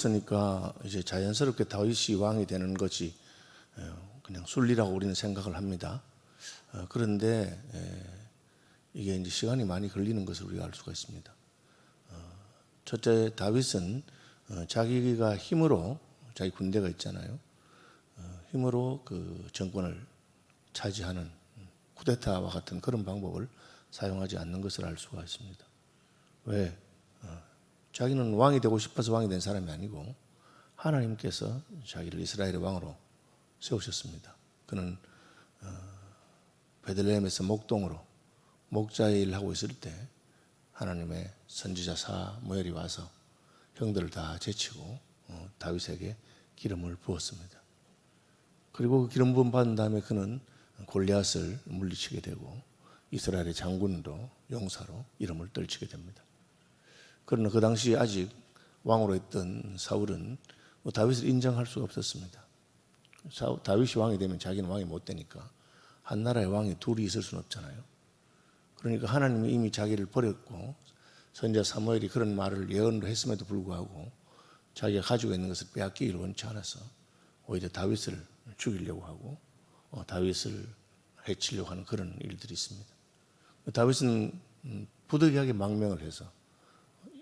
그러니까 이제 자연스럽게 다윗이 왕이 되는 것이 그냥 순리라고 우리는 생각을 합니다. 그런데 이게 이제 시간이 많이 걸리는 것을 우리가 알 수가 있습니다. 첫째, 다윗은 자기가 힘으로, 자기 군대가 있잖아요. 힘으로 그 정권을 차지하는 쿠데타와 같은 그런 방법을 사용하지 않는 것을 알 수가 있습니다. 왜? 자기는 왕이 되고 싶어서 왕이 된 사람이 아니고 하나님께서 자기를 이스라엘의 왕으로 세우셨습니다. 그는 베들레헴에서 목동으로 목자의 일을 하고 있을 때 하나님의 선지자 사무엘이 와서 형들을 다 제치고 다윗에게 기름을 부었습니다. 그리고 그 기름 부음 받은 다음에 그는 골리앗을 물리치게 되고 이스라엘의 장군으로, 용사로 이름을 떨치게 됩니다. 그러나 그 당시 아직 왕으로 있던 사울은 다윗을 인정할 수가 없었습니다. 다윗이 왕이 되면 자기는 왕이 못 되니까 한 나라의 왕이 둘이 있을 수는 없잖아요. 그러니까 하나님이 이미 자기를 버렸고 선지자 사무엘이 그런 말을 예언으로 했음에도 불구하고 자기가 가지고 있는 것을 빼앗기기를 원치 않아서 오히려 다윗을 죽이려고 하고 다윗을 해치려고 하는 그런 일들이 있습니다. 다윗은 부득이하게 망명을 해서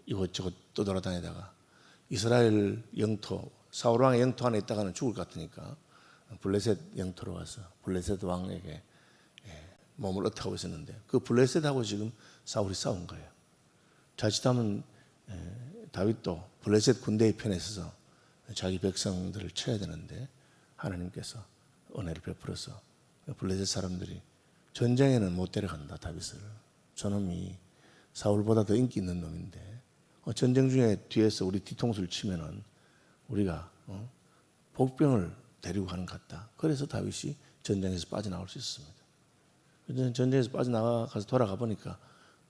이것저것 떠돌아다니다가 이스라엘 영토, 사울 왕의 영토 안에 있다가는 죽을 것 같으니까 블레셋 영토로 와서 블레셋 왕에게 몸을 어택하고 있었는데 그 블레셋하고 지금 사울이 싸운 거예요. 자칫하면 다윗도 블레셋 군대의 편에 서서 자기 백성들을 쳐야 되는데 하나님께서 은혜를 베풀어서 블레셋 사람들이 전쟁에는 못 데려간다 다윗을. 저놈이 사울보다 더 인기 있는 놈인데 전쟁 중에 뒤에서 우리 뒤통수를 치면은 우리가 복병을 데리고 가는 것 같다. 그래서 다윗이 전쟁에서 빠져나올 수 있었습니다. 전쟁에서 빠져나가서 돌아가 보니까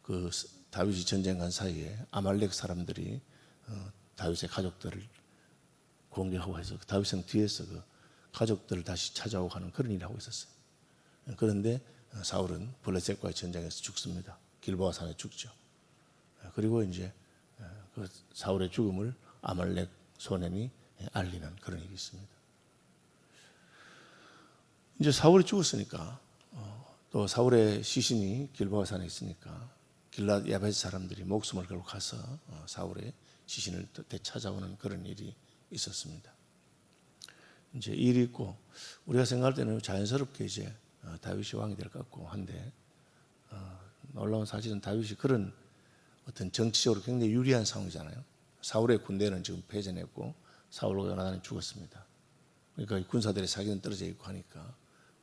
그 다윗이 전쟁 간 사이에 아말렉 사람들이 다윗의 가족들을 공격하고 해서 다윗은 뒤에서 그 가족들을 다시 찾아오고 하는 그런 일을 하고 있었어요. 그런데 사울은 블레셋과의 전쟁에서 죽습니다. 길보아 산에 죽죠. 그리고 이제 그 사울의 죽음을 아말렉 소년이 알리는 그런 일이 있습니다. 이제 사울이 죽었으니까 또 사울의 시신이 길보아 산에 있으니까 길랏 야베스 사람들이 목숨을 걸고 가서 사울의 시신을 되찾아오는 그런 일이 있었습니다. 이제 일이 있고 우리가 생각할 때는 자연스럽게 이제 다윗이 왕이 될 것 같고 한데 놀라운 사실은 다윗이 그런 어떤 정치적으로 굉장히 유리한 상황이잖아요. 사울의 군대는 지금 패전했고 사울과 요나단이 죽었습니다. 그러니까 군사들의 사기는 떨어져 있고 하니까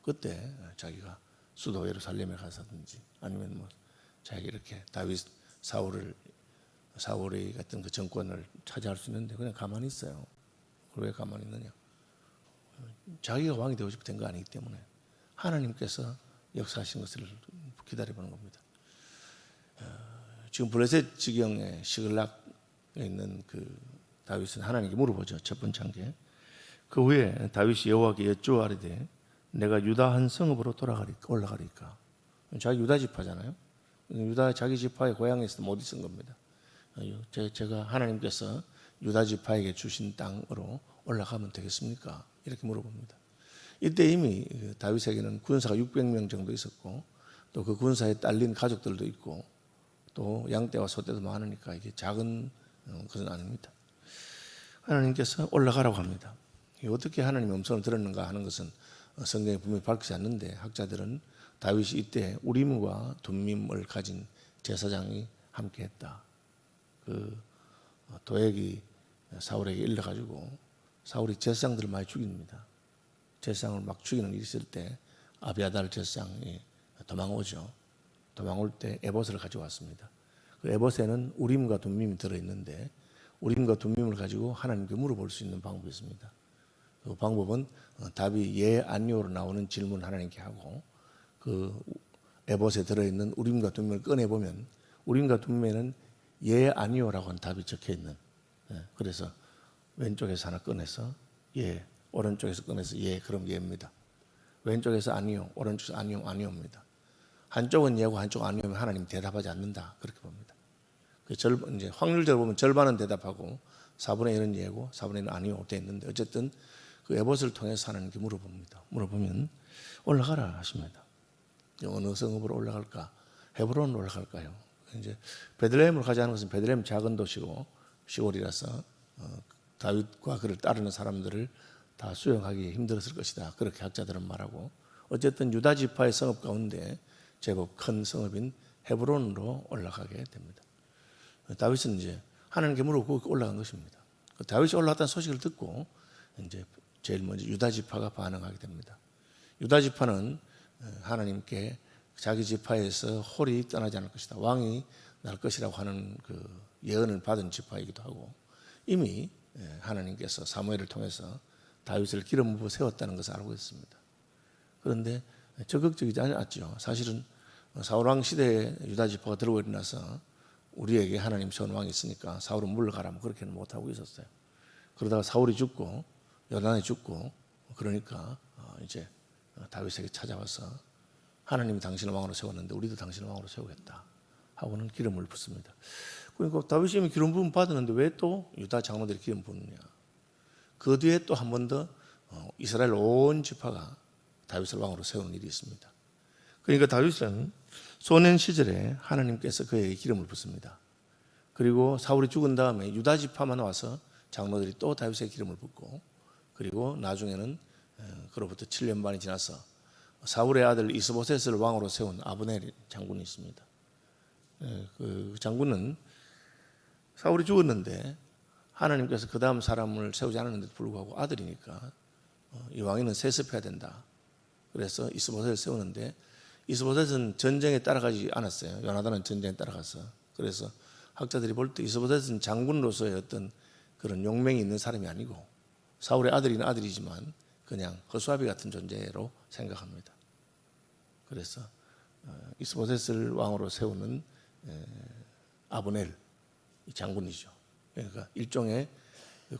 그때 자기가 수도 예루살렘에 가서든지 아니면 뭐 자기가 이렇게 다윗 사울의 같은 그 정권을 차지할 수 있는데 그냥 가만히 있어요. 왜 가만히 있느냐? 자기가 왕이 되고 싶어 된 거 아니기 때문에 하나님께서 역사하신 것을 기다려보는 겁니다. 지금 블레셋 지경에 시글락에 있는 그 다윗은 하나님께 물어보죠. 첫 번째 한 게. 그 후에 다윗이 여호와께 여쭈어가리되 내가 유다 한 성읍으로 올라가리까. 자기 유다 지파잖아요. 유다 자기 지파의 고향에서 못 있은 겁니다. 제가 하나님께서 유다 지파에게 주신 땅으로 올라가면 되겠습니까? 이렇게 물어봅니다. 이때 이미 다윗에게는 군사가 600명 정도 있었고 또 그 군사에 딸린 가족들도 있고 또 양떼와 소떼도 많으니까 이게 작은 것은 아닙니다. 하나님께서 올라가라고 합니다. 어떻게 하나님의 음성을 들었는가 하는 것은 성경에 분명히 밝히지 않는데 학자들은 다윗이 이때 우림과 둠밈을 가진 제사장이 함께했다. 그 도액이 사울에게 일러가지고 사울이 제사장들을 많이 죽입니다. 제사장을 막 죽이는 일이 있을 때 아비아달 제사장이 도망오죠. 도망올 때 에봇을 가져왔습니다. 그 에봇에는 우림과 둠밈이 들어있는데 우림과 둠밈을 가지고 하나님께 물어볼 수 있는 방법이 있습니다. 그 방법은 답이 예, 아니오로 나오는 질문을 하나님께 하고 그 에봇에 들어있는 우림과 둠밈을 꺼내보면 우림과 둠밈에는 예, 아니오라고 하는 답이 적혀있는 그래서 왼쪽에서 하나 꺼내서 예, 오른쪽에서 꺼내서 예, 그럼 예입니다. 왼쪽에서 아니오, 오른쪽에서 아니오, 아니오입니다. 한쪽은 예고 한쪽은 아니오면 하나님 대답하지 않는다 그렇게 봅니다. 이제 확률적으로 보면 절반은 대답하고 4분의 1은 예고 4분의 1은 아니요 돼 있는데 어쨌든 그 에봇을 통해서 하나님께 물어봅니다. 물어보면 올라가라 하십니다. 어느 성읍으로 올라갈까? 헤브론으로 올라갈까요? 이제 베들레헴으로 가자는 것은 베들레헴 작은 도시고 시골이라서 다윗과 그를 따르는 사람들을 다 수용하기 힘들었을 것이다. 그렇게 학자들은 말하고 어쨌든 유다 지파의 성읍 가운데 제법 큰 성읍인 헤브론으로 올라가게 됩니다. 다윗은 이제 하나님께 물어보고 올라간 것입니다. 다윗이 올라갔다는 소식을 듣고 이제 제일 먼저 유다 지파가 반응하게 됩니다. 유다 지파는 하나님께 자기 지파에서 홀이 떠나지 않을 것이다. 왕이 날 것이라고 하는 그 예언을 받은 지파이기도 하고 이미 하나님께서 사무엘을 통해서 다윗을 기름 부어 세웠다는 것을 알고 있습니다. 그런데 적극적이지 않았죠. 사실은 사울왕 시대에 유다 지파가 들고 일어나서 우리에게 하나님 세운 왕이 있으니까 사울은 물러가라 뭐 그렇게는 못하고 있었어요. 그러다가 사울이 죽고 요나단이 죽고 그러니까 이제 다윗에게 찾아와서 하나님이 당신을 왕으로 세웠는데 우리도 당신을 왕으로 세우겠다 하고는 기름을 붓습니다. 그러니까 다윗이 이미 기름 부음 받았는데 왜 또 유다 장로들이 기름 붓느냐. 그 뒤에 또 한 번 더 이스라엘 온 지파가 다윗을 왕으로 세우는 일이 있습니다. 그러니까 다윗은 소년 시절에 하나님께서 그에게 기름을 붓습니다. 그리고 사울이 죽은 다음에 유다 지파만 와서 장로들이 또 다윗에게 기름을 붓고 그리고 나중에는 그로부터 7년 반이 지나서 사울의 아들 이스보셋을 왕으로 세운 아브넬 장군이 있습니다. 그 장군은 사울이 죽었는데 하나님께서 그 다음 사람을 세우지 않았는데도 불구하고 아들이니까 이 왕위는 세습해야 된다. 그래서 이스보셋을 세우는데 이스보셋은 전쟁에 따라가지 않았어요. 요나단은 전쟁에 따라가서. 그래서 학자들이 볼 때 이스보셋은 장군으로서의 어떤 그런 용맹이 있는 사람이 아니고 사울의 아들이는 아들이지만 그냥 허수아비 같은 존재로 생각합니다. 그래서 이스보셋을 왕으로 세우는 아브넬 장군이죠. 그러니까 일종의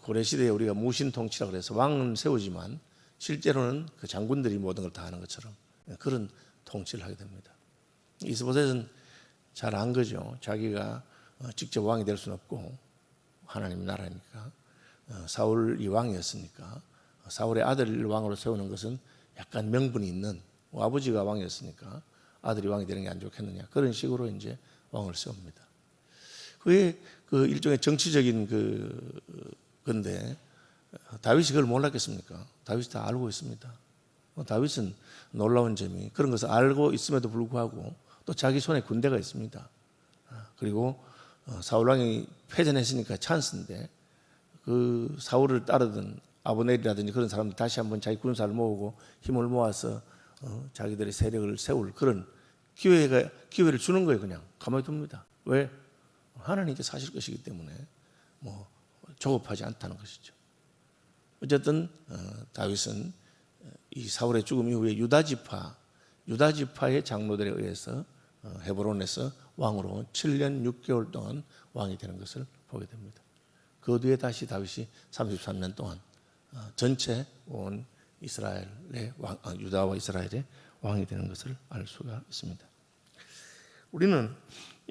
고려 시대에 우리가 무신 통치라고 해서 왕은 세우지만 실제로는 그 장군들이 모든 걸 다 하는 것처럼 그런 통치를 하게 됩니다. 이스보셋은 잘 안 거죠. 자기가 직접 왕이 될 수는 없고 하나님 나라니까 사울이 왕이었으니까 사울의 아들을 왕으로 세우는 것은 약간 명분이 있는 아버지가 왕이었으니까 아들이 왕이 되는 게 안 좋겠느냐 그런 식으로 이제 왕을 세웁니다. 그게 그 일종의 정치적인 건데 다윗이 그걸 몰랐겠습니까? 다윗이 다 알고 있습니다. 다윗은 놀라운 점이 그런 것을 알고 있음에도 불구하고 또 자기 손에 군대가 있습니다. 그리고 사울왕이 패전했으니까 찬스인데 그 사울을 따르던 아브넬이라든지 그런 사람들 다시 한번 자기 군사를 모으고 힘을 모아서 자기들의 세력을 세울 그런 기회를 주는 거예요. 그냥 가만히 둡니다. 왜? 하나님께서 하실 것이기 때문에 뭐 조급하지 않다는 것이죠. 어쨌든 다윗은 이 사울의 죽음 이후에 유다 지파의 장로들에 의해서 헤브론에서 왕으로 7년 6개월 동안 왕이 되는 것을 보게 됩니다. 그 뒤에 다시 다윗이 33년 동안 전체 온 이스라엘의 유다와 이스라엘의 왕이 되는 것을 알 수가 있습니다. 우리는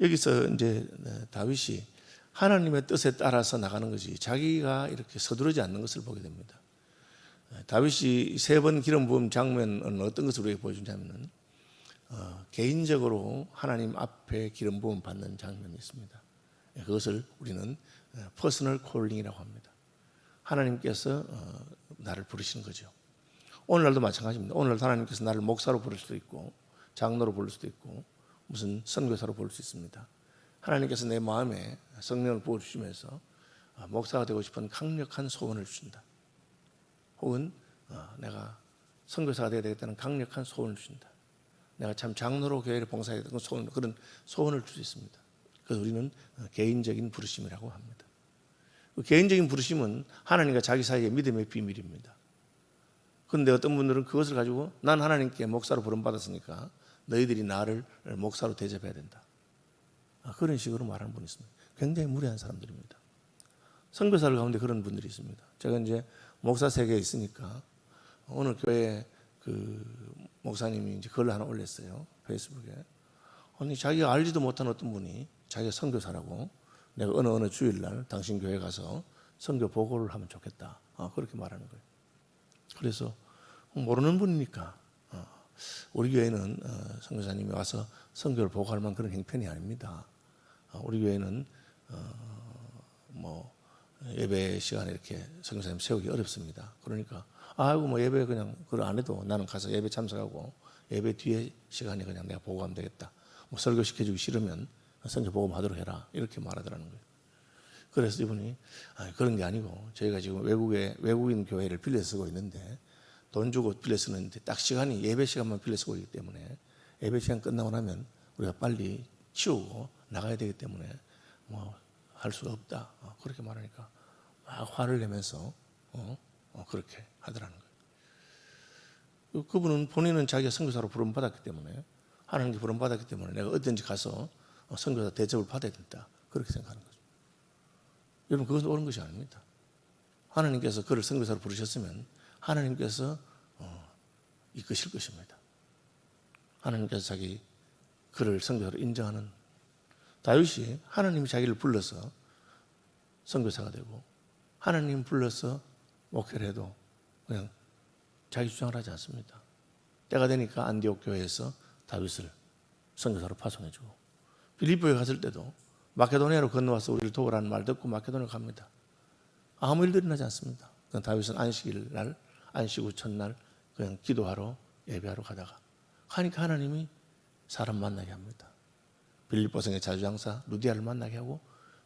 여기서 이제 다윗이 하나님의 뜻에 따라서 나가는 것이 자기가 이렇게 서두르지 않는 것을 보게 됩니다. 다윗이 3번 기름 부음 장면은 어떤 것을 우리에게 보여주냐면은 개인적으로 하나님 앞에 기름 부음 받는 장면이 있습니다. 그것을 우리는 퍼스널 콜링이라고 합니다. 하나님께서 나를 부르시는 거죠. 오늘날도 마찬가지입니다. 오늘날 하나님께서 나를 목사로 부를 수도 있고 장로로 부를 수도 있고 무슨 선교사로 부를 수 있습니다. 하나님께서 내 마음에 성령을 부어주시면서 목사가 되고 싶은 강력한 소원을 주신다. 혹은 내가 선교사가 되어야 되겠다는 강력한 소원을 주신다. 내가 참 장로로 교회를 봉사해야 되는 그런 소원을 줄 수 있습니다. 그래서 우리는 개인적인 부르심이라고 합니다. 그 개인적인 부르심은 하나님과 자기 사이의 믿음의 비밀입니다. 그런데 어떤 분들은 그것을 가지고 난 하나님께 목사로 부름받았으니까 너희들이 나를 목사로 대접해야 된다. 그런 식으로 말하는 분이 있습니다. 굉장히 무례한 사람들입니다. 선교사를 가운데 그런 분들이 있습니다. 제가 이제 목사 세계에 있으니까 오늘 교회에 그 목사님이 이제 글을 하나 올렸어요. 페이스북에. 아니 자기가 알지도 못한 어떤 분이 자기가 선교사라고 내가 어느 주일날 당신 교회 가서 선교 보고를 하면 좋겠다. 그렇게 말하는 거예요. 그래서 모르는 분이니까 우리 교회는 선교사님이 와서 선교를 보고할 만한 그런 형편이 아닙니다. 우리 교회는 뭐 예배 시간에 이렇게 선교사님 세우기 어렵습니다. 그러니까 아이고 뭐 예배 그냥 그걸 안 해도 나는 가서 예배 참석하고 예배 뒤에 시간에 그냥 내가 보고하면 되겠다. 뭐 설교 시켜주기 싫으면 선교 보고하도록 해라. 이렇게 말하더라는 거예요. 그래서 이분이 그런 게 아니고 저희가 지금 외국인 교회를 빌려 쓰고 있는데 돈 주고 빌려 쓰는데 딱 시간이 예배 시간만 빌려 쓰고 있기 때문에 예배 시간 끝나고 나면 우리가 빨리 치우고 나가야 되기 때문에 뭐 할 수가 없다. 그렇게 말하니까 막 화를 내면서 그렇게 하더라는 거예요. 그분은 본인은 자기가 선교사로 부름받았기 때문에 하나님께 부름받았기 때문에 내가 어디든지 가서 선교사 대접을 받아야 된다. 그렇게 생각하는 거죠. 여러분 그것은 옳은 것이 아닙니다. 하나님께서 그를 선교사로 부르셨으면 하나님께서 이끄실 것입니다. 하나님께서 자기 그를 선교사로 인정하는 다윗이 하나님이 자기를 불러서 선교사가 되고 하나님 불러서 목회를 해도 그냥 자기 주장을 하지 않습니다. 때가 되니까 안디옥 교회에서 다윗을 선교사로 파송해주고 빌립보에 갔을 때도 마케도니아로 건너와서 우리를 도우라는 말 듣고 마케도니아로 갑니다. 아무 일도 일어나지 않습니다. 그냥 다윗은 안식일 날 안식 후 첫날 그냥 기도하러 예배하러 가다가 하니까 하나님이 사람 만나게 합니다. 빌립보 성의 자주장사 루디아를 만나게 하고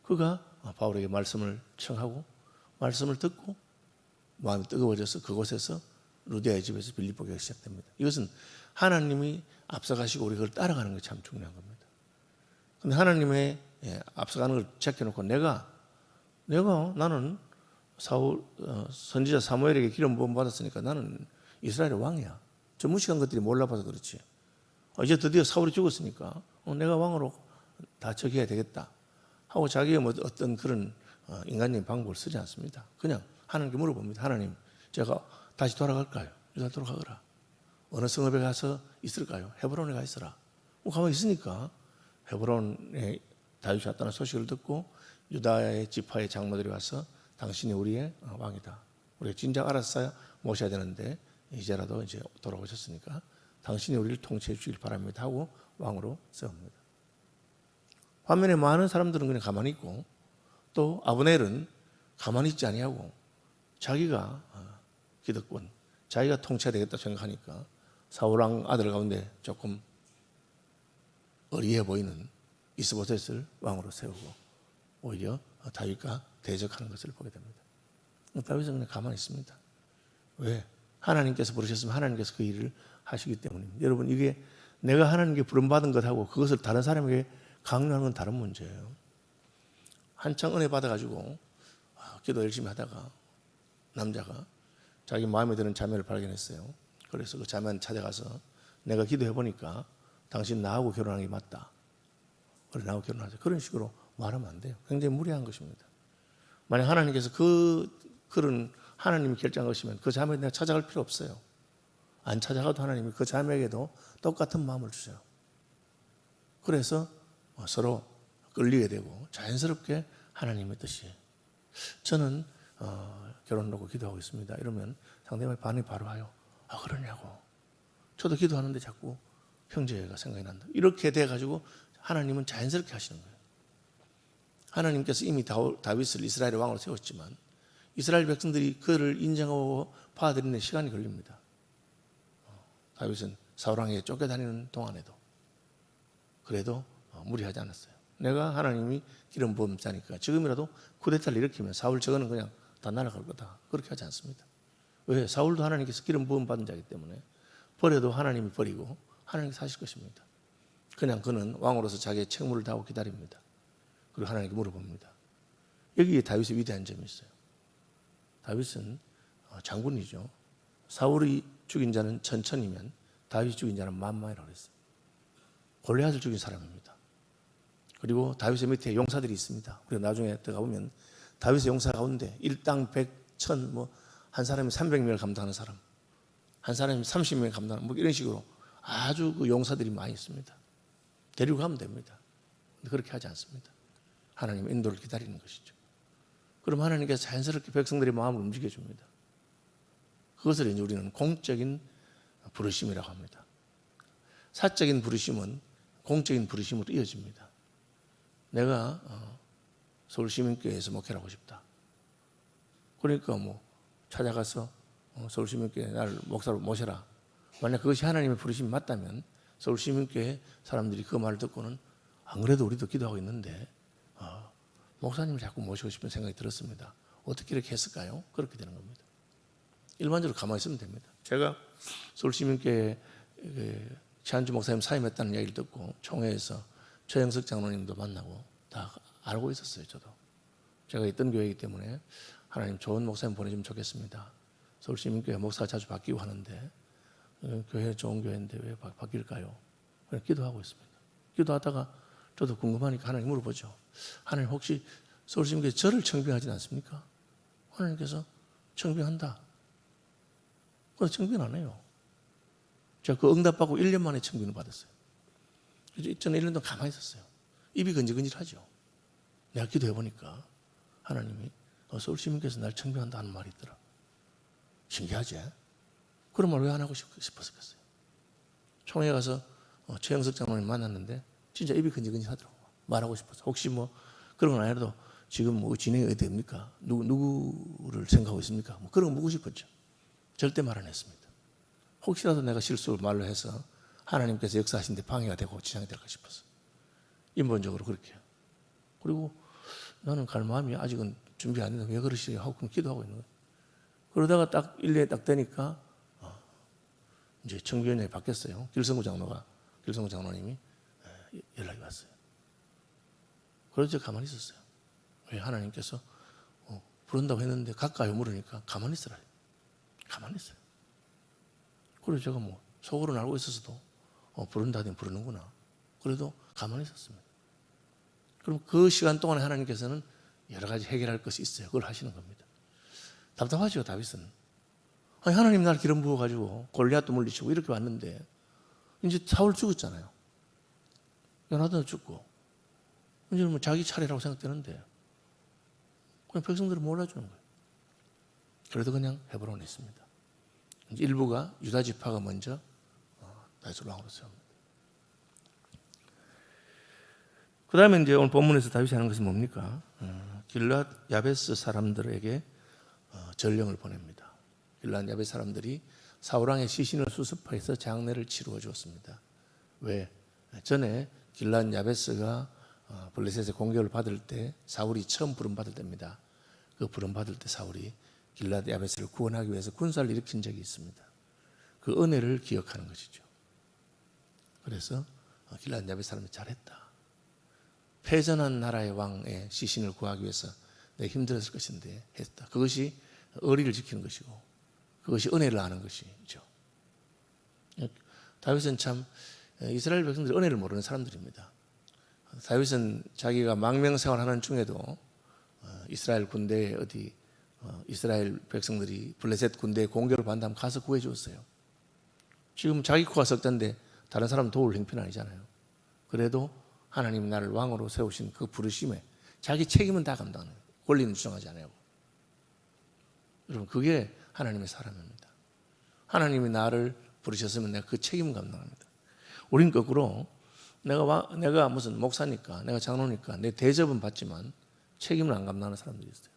그가 바울에게 말씀을 청하고 말씀을 듣고 마음이 뜨거워져서 그곳에서 루디아의 집에서 빌립보 교회가 시작됩니다. 이것은 하나님이 앞서가시고 우리가 그걸 따라가는 게 참 중요한 겁니다. 그런데 하나님의 앞서가는 걸 제껴놓고 나는 선지자 사무엘에게 기름 부음 받았으니까 나는 이스라엘의 왕이야. 저 무식한 것들이 몰라봐서 그렇지. 이제 드디어 사울이 죽었으니까 내가 왕으로 다 저기해야 되겠다 하고 자기의 뭐 어떤 그런 인간적인 방법을 쓰지 않습니다. 그냥 하나님께 물어봅니다. 하나님, 제가 다시 돌아갈까요? 유다로 가거라. 어느 성읍에 가서 있을까요? 헤브론에 가 있어라. 가만히 있으니까 헤브론에 다윗이 왔다는 소식을 듣고 유다의 지파의 장로들이 와서 당신이 우리의 왕이다. 우리가 진작 알았어야 모셔야 되는데 이제라도 이제 돌아오셨으니까 당신이 우리를 통치해 주길 바랍니다 하고 왕으로 세웁니다. 반면에 많은 사람들은 그냥 가만히 있고 또 아브넬은 가만히 있지 아니하고 자기가 기득권, 자기가 통치해야 되겠다 생각하니까 사울왕 아들 가운데 조금 어리해 보이는 이스보셋을 왕으로 세우고 오히려 다윗과 대적하는 것을 보게 됩니다. 다윗은 그냥 가만히 있습니다. 왜? 하나님께서 부르셨으면 하나님께서 그 일을 하시기 때문입니다. 여러분 이게 내가 하나님께 부름받은 것하고 그것을 다른 사람에게 강요하는 건 다른 문제예요. 한창 은혜 받아가지고 기도 열심히 하다가 남자가 자기 마음에 드는 자매를 발견했어요. 그래서 그 자매한테 찾아가서 내가 기도해보니까 당신 나하고 결혼하는 게 맞다. 그래 나하고 결혼하자. 그런 식으로 말하면 안 돼요. 굉장히 무리한 것입니다. 만약 하나님께서 그런 하나님이 결정한 것이면 그 자매에 내가 찾아갈 필요 없어요. 안 찾아가도 하나님이 그 자매에게도 똑같은 마음을 주세요. 그래서 서로 끌리게 되고 자연스럽게 하나님의 뜻이 저는 결혼 놓고 기도하고 있습니다. 이러면 상대방의 반응이 바로 와요. 그러냐고. 저도 기도하는데 자꾸 형제가 생각이 난다. 이렇게 돼가지고 하나님은 자연스럽게 하시는 거예요. 하나님께서 이미 다윗을 이스라엘의 왕으로 세웠지만 이스라엘 백성들이 그를 인정하고 받아들이는 시간이 걸립니다. 다윗은 사울왕에게 쫓겨다니는 동안에도 그래도 무리하지 않았어요. 내가 하나님이 기름 부음 자니까 지금이라도 쿠데타를 일으키면 사울 저거는 그냥 다 날아갈 거다. 그렇게 하지 않습니다. 왜? 사울도 하나님께서 기름 부음 받은 자이기 때문에 버려도 하나님이 버리고 하나님께서 하실 것입니다. 그냥 그는 왕으로서 자기의 책무를 다하고 기다립니다. 그리고 하나님께 물어봅니다. 여기에 다윗의 위대한 점이 있어요. 다윗은 장군이죠. 사울이 죽인 자는 1000이면 다윗이 죽인 자는 10,000이라고 그랬어요. 골리앗을 죽인 사람입니다. 그리고 다윗의 밑에 용사들이 있습니다. 그리고 나중에 들어가보면 다윗의 용사 가운데 일당 100, 1000, 한 사람이 300명을 감당하는 사람, 한 사람이 30명을 감당하는 이런 식으로 아주 그 용사들이 많이 있습니다. 데리고 가면 됩니다. 그런데 그렇게 하지 않습니다. 하나님의 인도를 기다리는 것이죠. 그럼 하나님께서 자연스럽게 백성들의 마음을 움직여줍니다. 그것을 이제 우리는 공적인 부르심이라고 합니다. 사적인 부르심은 공적인 부르심으로 이어집니다. 내가 서울시민교회에서 목회를 하고 싶다. 그러니까 뭐 찾아가서 서울시민교회 나를 목사로 모셔라. 만약 그것이 하나님의 부르심이 맞다면 서울시민교회 사람들이 그 말을 듣고는 안 그래도 우리도 기도하고 있는데 목사님을 자꾸 모시고 싶은 생각이 들었습니다. 어떻게 이렇게 했을까요? 그렇게 되는 겁니다. 일반적으로 가만히 있으면 됩니다. 제가 서울시민교회 최한주 목사님 사임했다는 이야기를 듣고 총회에서 최영석 장로님도 만나고 다 알고 있었어요. 저도 제가 있던 교회이기 때문에 하나님 좋은 목사님 보내주면 좋겠습니다. 서울시민교회 목사가 자주 바뀌고 하는데 교회 좋은 교회인데 왜 바뀔까요? 그냥 기도하고 있습니다. 기도하다가 저도 궁금하니까 하나님 물어보죠. 하나님 혹시 서울시민교회 저를 청빙하지 않습니까? 하나님께서 청빙한다. 그래서 청빙 안 해요. 제가 그 응답받고 1년 만에 청빙을 받았어요. 그래서 저는 1년 동안 가만히 있었어요. 입이 건질건질하죠. 내가 기도해보니까 하나님이 서울시민께서 날 청빙한다는 말이 있더라. 신기하지? 그런 말 왜 안 하고 싶었겠어요? 총회에 가서 최영석 장로님 만났는데 진짜 입이 건질건질하더라고요. 말하고 싶어서. 혹시 뭐 그런 건 아니라도 지금 뭐 진행이 어떻게 됩니까? 누구를 생각하고 있습니까? 뭐 그런 거 묻고 싶었죠. 절대 말 안 했습니다. 혹시라도 내가 실수를 말로 해서 하나님께서 역사하신 데 방해가 되고 지장이 될까 싶어서. 인본적으로 그렇게. 그리고 나는 갈 마음이 아직은 준비 안 됐는데 왜 그러시려고 하고 그럼 기도하고 있는 거예요. 그러다가 딱 1년이 딱 되니까 이제 청비위원장이 바뀌었어요. 길성구 장로님이 연락이 왔어요. 그래서 가만히 있었어요. 왜 하나님께서 부른다고 했는데 갈까요? 물으니까 가만히 있으라. 가만히 있어요. 그래서 제가 뭐 속으로는 알고 있었어도 부른다더니 부르는구나. 그래도 가만히 있었습니다. 그럼 그 시간 동안에 하나님께서는 여러 가지 해결할 것이 있어요. 그걸 하시는 겁니다. 답답하죠, 다윗은. 아니, 하나님 날 기름 부어가지고 골리앗도 물리치고 이렇게 왔는데 이제 사울 죽었잖아요. 요나단도 죽고 이제 뭐 자기 차례라고 생각되는데 그냥 백성들은 몰라주는 거예요. 그래도 그냥 헤브론에 있습니다. 이제 일부가 유다 지파가 먼저 다윗을 왕으로 세웁니다. 그 다음에 이제 오늘 본문에서 다윗이 하는 것은 뭡니까? 길랏 야베스 사람들에게 전령을 보냅니다. 길랏 야베스 사람들이 사울왕의 시신을 수습해서 장례를 치루어 주었습니다. 왜? 전에 길랏 야베스가 블레셋의 공격을 받을 때 사울이 처음 부름받을 때입니다. 그 부름받을 때 사울이 길랏 야베스를 구원하기 위해서 군사를 일으킨 적이 있습니다. 그 은혜를 기억하는 것이죠. 그래서 길랏 야베스 사람이 잘했다. 패전한 나라의 왕의 시신을 구하기 위해서 내가 힘들었을 것인데 했다. 그것이 의리를 지키는 것이고 그것이 은혜를 아는 것이죠. 다윗은 참 이스라엘 백성들이 은혜를 모르는 사람들입니다. 다윗은 자기가 망명생활하는 중에도 이스라엘 군대에 이스라엘 백성들이 블레셋 군대에 공격을 받는다면 가서 구해 주었어요. 지금 자기 코가 석자인데 다른 사람 도울 형편 아니잖아요. 그래도 하나님 나를 왕으로 세우신 그 부르심에 자기 책임은 다 감당하는 거예요. 권리는 주장하지 않아요. 여러분 그게 하나님의 사람입니다. 하나님이 나를 부르셨으면 내가 그 책임을 감당합니다. 우린 거꾸로 내가 무슨 목사니까 내가 장로니까 내 대접은 받지만 책임을 안 감당하는 사람들이 있어요.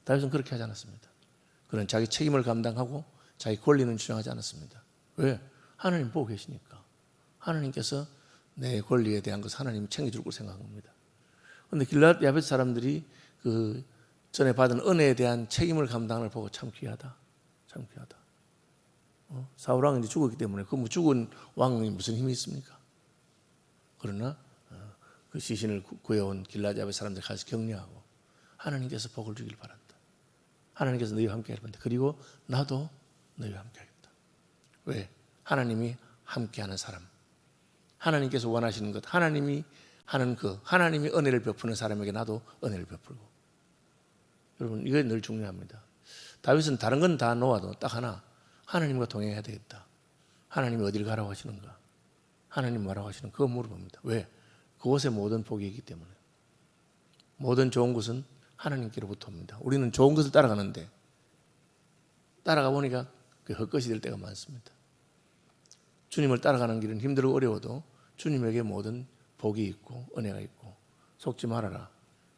다윗은 그렇게 하지 않았습니다. 그는 자기 책임을 감당하고 자기 권리는 주장하지 않았습니다. 왜? 하나님 보고 계시니까. 하나님께서 내 권리에 대한 것을 하나님이 챙겨줄 걸 생각한 겁니다. 그런데 길랏 야벳 사람들이 그 전에 받은 은혜에 대한 책임을 감당을 보고 참 귀하다. 참 귀하다. 사울 왕이 죽었기 때문에 그 죽은 왕이 무슨 힘이 있습니까? 그러나 그 시신을 구해온 길랏 야벳 사람들 가서 격려하고 하나님께서 복을 주길 바란다. 하나님께서 너희와 함께 하길 바란다. 그리고 나도 너희와 함께 하겠다. 왜? 하나님이 함께하는 사람. 하나님께서 원하시는 것, 하나님이 하는 하나님이 은혜를 베푸는 사람에게 나도 은혜를 베풀고. 여러분, 이게 늘 중요합니다. 다윗은 다른 건 다 놓아도 딱 하나, 하나님과 동행해야 되겠다. 하나님이 어딜 가라고 하시는가? 하나님 뭐라고 하시는가? 그거 물어봅니다. 왜? 그곳에 모든 복이 있기 때문에. 모든 좋은 것은 하나님께로부터 옵니다. 우리는 좋은 것을 따라가는데 따라가 보니까 그 헛것이 될 때가 많습니다. 주님을 따라가는 길은 힘들고 어려워도 주님에게 모든 복이 있고 은혜가 있고 속지 말아라.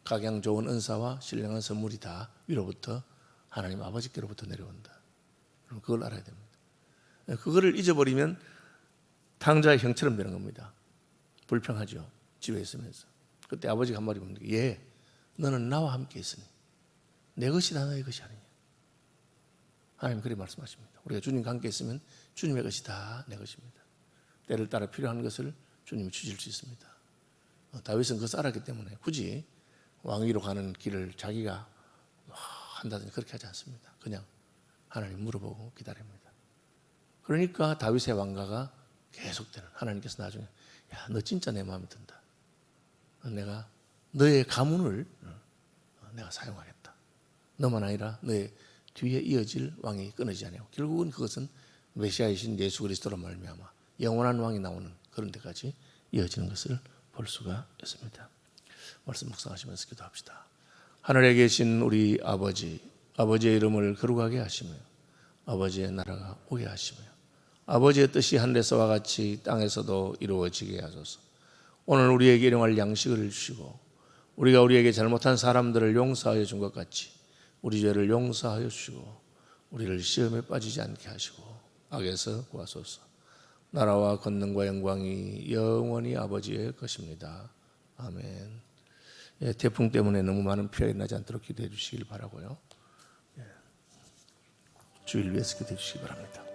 각양 좋은 은사와 신령한 선물이 다 위로부터 하나님 아버지께로부터 내려온다. 그럼 그걸 알아야 됩니다. 그거를 잊어버리면 탕자의 형처럼 되는 겁니다. 불평하죠. 집에 있으면서. 그때 아버지가 한 말이 뭡니까? 예, 너는 나와 함께 있으니 내 것이 다 너의 것이 아니냐. 하나님 그렇게 말씀하십니다. 우리가 주님과 함께 있으면 주님의 것이 다 내 것입니다. 때를 따라 필요한 것을 주님이 주실 수 있습니다. 다윗은 그것을 알았기 때문에 굳이 왕위로 가는 길을 자기가 한다든지 그렇게 하지 않습니다. 그냥 하나님 물어보고 기다립니다. 그러니까 다윗의 왕가가 계속되는, 하나님께서 나중에 야, 너 진짜 내 마음에 든다. 내가 너의 가문을 내가 사용하겠다. 너만 아니라 너의 뒤에 이어질 왕이 끊어지지 않아요. 결국은 그것은 메시아이신 예수 그리스도로 말미암아 영원한 왕이 나오는 그런 데까지 이어지는 것을 볼 수가 있습니다. 말씀 묵상하시면서 기도합시다. 하늘에 계신 우리 아버지, 아버지의 이름을 거룩하게 하시며 아버지의 나라가 오게 하시며 아버지의 뜻이 하늘에서와 같이 땅에서도 이루어지게 하소서. 오늘 우리에게 일용할 양식을 주시고 우리가 우리에게 잘못한 사람들을 용서하여 준 것 같이 우리 죄를 용서하여 주시고 우리를 시험에 빠지지 않게 하시고 악에서 구하소서. 나라와 권능과 영광이 영원히 아버지의 것입니다. 아멘. 예, 태풍 때문에 너무 많은 피해가 일어나지 않도록 기도해 주시길 바라고요. 예, 주일 위해서 기도해 주시기 바랍니다.